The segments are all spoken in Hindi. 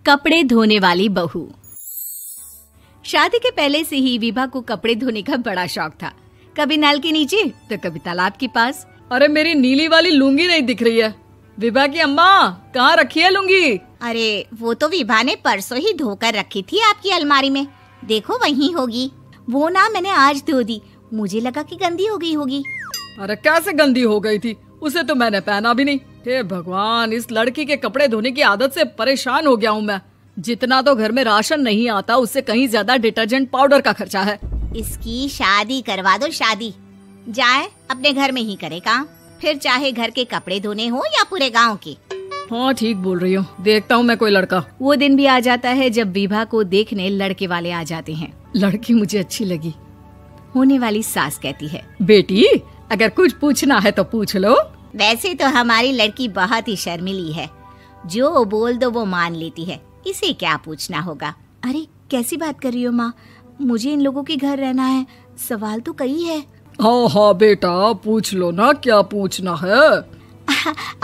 कपड़े धोने वाली बहू। शादी के पहले से ही विभा को कपड़े धोने का बड़ा शौक था। कभी नल के नीचे तो कभी तालाब के पास। अरे मेरी नीली वाली लुंगी नहीं दिख रही है। विभा की अम्मा, कहाँ रखी है लुंगी? अरे वो तो विभा ने परसों ही धोकर रखी थी आपकी अलमारी में, देखो वहीं होगी। वो ना मैंने आज धो दी, मुझे लगा कि गंदी हो गई होगी। अरे कैसे गंदी हो गई थी? उसे तो मैंने पहना भी नहीं। हे भगवान, इस लड़की के कपड़े धोने की आदत से परेशान हो गया हूँ मैं। जितना तो घर में राशन नहीं आता, उससे कहीं ज्यादा डिटर्जेंट पाउडर का खर्चा है। इसकी शादी करवा दो, शादी। जाए अपने घर में ही करे काम, फिर चाहे घर के कपड़े धोने हो या पूरे गांव के। हाँ ठीक बोल रही हो, देखता हूँ मैं कोई लड़का। वो दिन भी आ जाता है जब विभा को देखने लड़के वाले आ जाते हैं। लड़की मुझे अच्छी लगी। होने वाली सास कहती है, बेटी अगर कुछ पूछना है तो पूछ लो। वैसे तो हमारी लड़की बहुत ही शर्मीली है, जो बोल दो वो मान लेती है, इसे क्या पूछना होगा। अरे कैसी बात कर रही हो माँ, मुझे इन लोगों के घर रहना है, सवाल तो कई है। हाँ हाँ बेटा, पूछ लो ना, क्या पूछना है।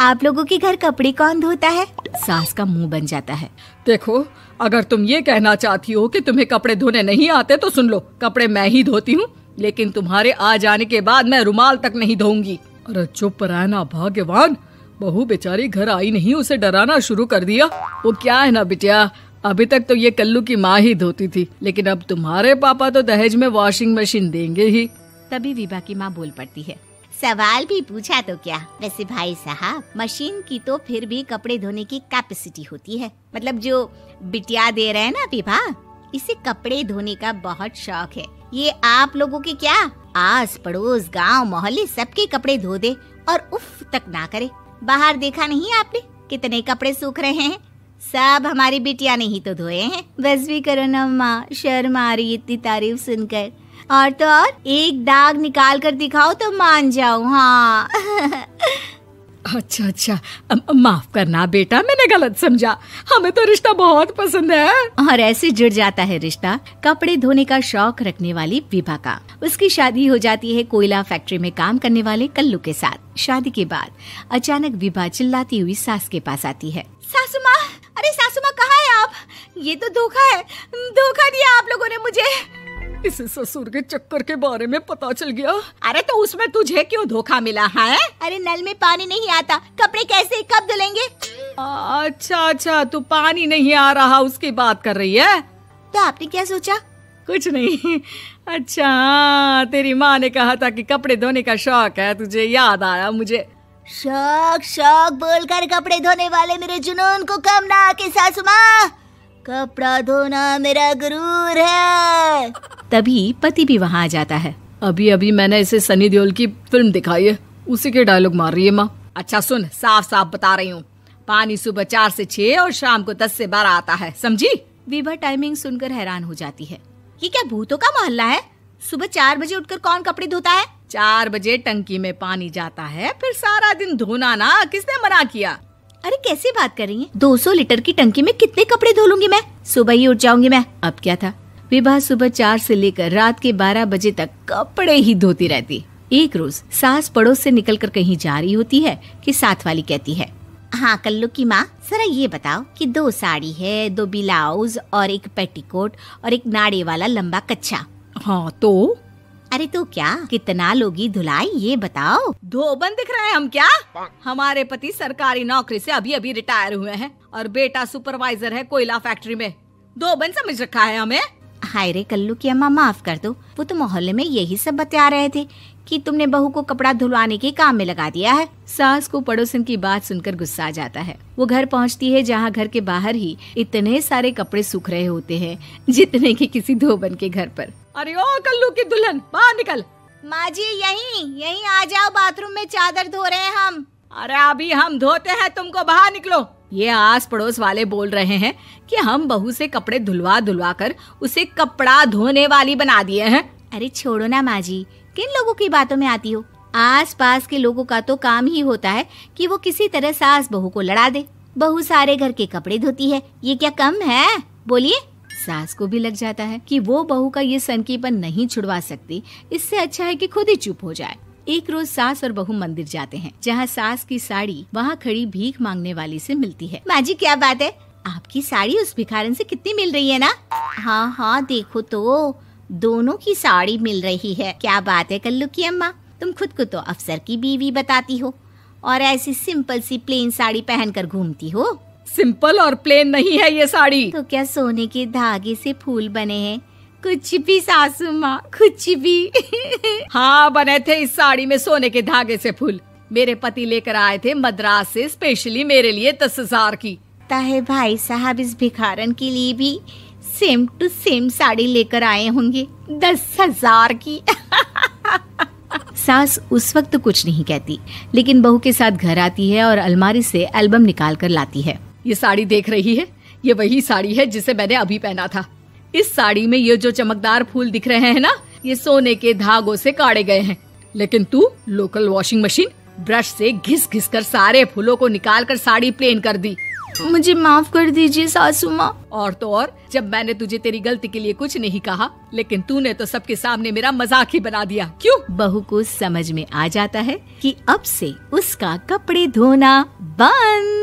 आप लोगों के घर कपड़े कौन धोता है? सास का मुंह बन जाता है। देखो, अगर तुम ये कहना चाहती हो कि तुम्हें कपड़े धोने नहीं आते तो सुन लो, कपड़े मैं ही धोती हूँ, लेकिन तुम्हारे आ जाने के बाद मैं रुमाल तक नहीं धोऊंगी। अरे चुप रहना भाग्यवान, बहू बेचारी घर आई नहीं, उसे डराना शुरू कर दिया। वो क्या है ना बिटिया, अभी तक तो ये कल्लू की माँ ही धोती थी, लेकिन अब तुम्हारे पापा तो दहेज में वॉशिंग मशीन देंगे ही। तभी विभा की माँ बोल पड़ती है, सवाल भी पूछा तो क्या। वैसे भाई साहब, मशीन की तो फिर भी कपड़े धोने की कैपेसिटी होती है। मतलब जो बिटिया दे रहे हैं ना विभा, इसे कपड़े धोने का बहुत शौक है। ये आप लोगों के क्या, आस पड़ोस गांव मोहल्ले सबके कपड़े धो दे और उफ तक ना करे। बाहर देखा नहीं आपने कितने कपड़े सूख रहे हैं? सब हमारी बिटिया ने ही तो धोए हैं। बस भी करो ना माँ, शर्म आ रही इतनी तारीफ सुनकर। और तो और एक दाग निकाल कर दिखाओ तो मान जाऊं। हाँ अच्छा अच्छा, माफ करना बेटा, मैंने गलत समझा। हमें तो रिश्ता बहुत पसंद है। और ऐसे जुड़ जाता है रिश्ता कपड़े धोने का शौक रखने वाली विभा का। उसकी शादी हो जाती है कोयला फैक्ट्री में काम करने वाले कल्लू के साथ। शादी के बाद अचानक विभा चिल्लाती हुई सास के पास आती है। सासू माँ, अरे सासू माँ कहाँ है आप? ये तो धोखा है, धोखा दिया आप लोगों ने मुझे। इसे ससुर के चक्कर के बारे में पता चल गया। अरे तो उसमें तुझे क्यों धोखा मिला है? अरे नल में पानी नहीं आता, कपड़े कैसे कब धुलेंगे? अच्छा अच्छा, तू पानी नहीं आ रहा उसकी बात कर रही है। तो आपने क्या सोचा? कुछ नहीं। अच्छा, तेरी माँ ने कहा था कि कपड़े धोने का शौक है तुझे, याद आया मुझे। शौक शौक बोलकर कपड़े धोने वाले मेरे जुनून को कम ना आके सासू माँ, कपड़ा धोना मेरा गुरूर है। तभी पति भी वहाँ आ जाता है। अभी अभी मैंने इसे सनी देओल की फिल्म दिखाई है, उसी के डायलॉग मार रही है माँ। अच्छा सुन, साफ साफ बता रही हूँ, पानी सुबह 4 से 6 और शाम को 10 से 12 आता है, समझी? विभा टाइमिंग सुनकर हैरान हो जाती है। ये क्या भूतों का मोहल्ला है? सुबह 4 बजे उठकर कौन कपड़े धोता है? 4 बजे टंकी में पानी जाता है, फिर सारा दिन धोना ना, किसने मना किया? अरे कैसी बात कर रही हैं? 200 लीटर की टंकी में कितने कपड़े धो लूंगी मैं? सुबह ही उठ जाऊंगी मैं। अब क्या था, विभा सुबह 4 से लेकर रात के 12 बजे तक कपड़े ही धोती रहती। एक रोज सास पड़ोस से निकलकर कहीं जा रही होती है कि साथ वाली कहती है, हाँ कल्लू की माँ, जरा ये बताओ कि 2 साड़ी है, 2 ब्लाउज और एक पेटीकोट और एक नाड़े वाला लंबा कच्छा। हाँ तो? अरे तो क्या, कितना लोगी धुलाई ये बताओ। धोबन दिख रहे हैं हम क्या? हमारे पति सरकारी नौकरी से अभी अभी रिटायर हुए हैं और बेटा सुपरवाइजर है कोयला फैक्ट्री में। धोबन समझ रखा है हमें। हाय रे कल्लू की अम्मा, माफ कर दो, वो तो मोहल्ले में यही सब बता रहे थे कि तुमने बहू को कपड़ा धुलवाने के काम में लगा दिया है। सास को पड़ोसन की बात सुनकर गुस्सा आ जाता है। वो घर पहुंचती है जहां घर के बाहर ही इतने सारे कपड़े सूख रहे होते हैं जितने कि किसी धोबन के घर पर। अरे ओ कल्लू की दुल्हन, बाहर निकल। माँ जी यहीं आ जाओ, बाथरूम में चादर धो रहे हैं हम। अरे अभी हम धोते हैं, तुमको बाहर निकलो। ये आस पड़ोस वाले बोल रहे हैं कि हम बहू से कपड़े धुलवा धुलवा कर उसे कपड़ा धोने वाली बना दिए हैं। अरे छोड़ो ना माँ जी, किन लोगों की बातों में आती हो? आस पास के लोगों का तो काम ही होता है कि वो किसी तरह सास बहू को लड़ा दे। बहू सारे घर के कपड़े धोती है, ये क्या कम है? बोलिए। सास को भी लग जाता है कि वो बहू का ये सनकीपन नहीं छुड़वा सकती, इससे अच्छा है कि खुद ही चुप हो जाए। एक रोज सास और बहू मंदिर जाते हैं, जहाँ सास की साड़ी वहाँ खड़ी भीख मांगने वाली से मिलती है। माँ जी क्या बात है, आपकी साड़ी उस भिखारन से कितनी मिल रही है ना? हाँ हाँ देखो तो, दोनों की साड़ी मिल रही है। क्या बात है कल्लू की अम्मा, तुम खुद को तो अफसर की बीवी बताती हो और ऐसी सिंपल सी प्लेन साड़ी पहनकर घूमती हो। सिंपल और प्लेन नहीं है ये साड़ी। तो क्या सोने के धागे से फूल बने हैं? कुछ भी सासू माँ, कुछ भी। हाँ बने थे इस साड़ी में सोने के धागे से फूल। मेरे पति लेकर आए थे मद्रास से स्पेशली मेरे लिए 10,000 की। ताहे भाई साहब इस भिखारन के लिए भी सेम टू सेम साड़ी लेकर आए होंगे 10,000 की। सास उस वक्त तो कुछ नहीं कहती, लेकिन बहू के साथ घर आती है और अलमारी से एल्बम निकाल कर लाती है। ये साड़ी देख रही है, ये वही साड़ी है जिसे मैंने अभी पहना था। इस साड़ी में ये जो चमकदार फूल दिख रहे हैं ना, ये सोने के धागों से काढ़े गए हैं। लेकिन तू लोकल वॉशिंग मशीन ब्रश से घिस घिस कर सारे फूलों को निकाल कर साड़ी प्लेन कर दी। मुझे माफ कर दीजिए सासू माँ। और तो और, जब मैंने तुझे तेरी गलती के लिए कुछ नहीं कहा, लेकिन तूने तो सबके सामने मेरा मजाक ही बना दिया। क्यों? बहू को समझ में आ जाता है कि अब से उसका कपड़े धोना बंद।